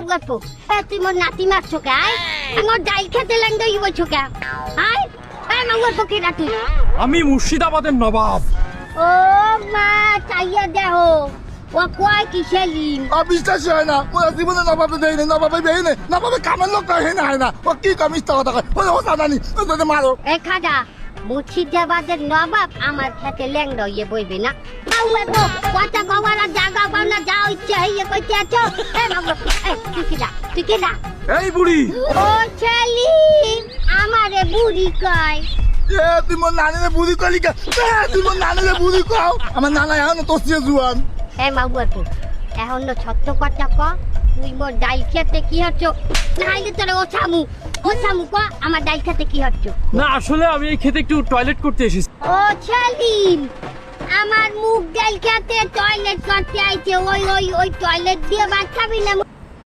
গল্প তুই মোর নাতি মারছো কে তুই মোর ডাইল খেতে লেঙ্গই বলছো কে আয় মাউ গল্প কে না তুই আমি মুর্শিদাবাদের নবাব। ও মা চাইয়া দেও ও কয় কি সেলিম বিশ্বাস হয় না ওরা জীবনে নবাবে দেয় না নবাবে দেয় না নবাবে কামের লোক হয় না ও কি কামিস্তা কথা কয় ও জানানি তোকে মারো এ খাজা মুর্শিদাবাদের নবাব আমার খেতে লেঙ্গা ইয়ে বইবে না মাউ গল্প কথা কওয়ার জায়গা পাও না যাও ইচ্ছে হইয়ে কইতে আছো মাউ গল্প তুই কি না এই বুড়ি, ও সেলিম আমারে বুড়ি কয় তুই মোর নানিরে বুড়ি কলি কে তুই মোর নানিরে বুড়ি কও আমার নানা এখন তো সে জুয়ান মাগুয়াটু এখন সত্য কথা ক তুই মোর ডাইল খেতে কি হচ্ছ নাইলে তোরে ও সামু ক আমার ডাইল খেতে কি হচ্ছ না আসলে আমি এই খেতে একটু টয়লেট করতে এসেছি। ও সেলিম আমার মুখ ডাইল খেতে টয়লেট করতে আইছে ওই টয়লেট দিয়ে বাচ্চাবি না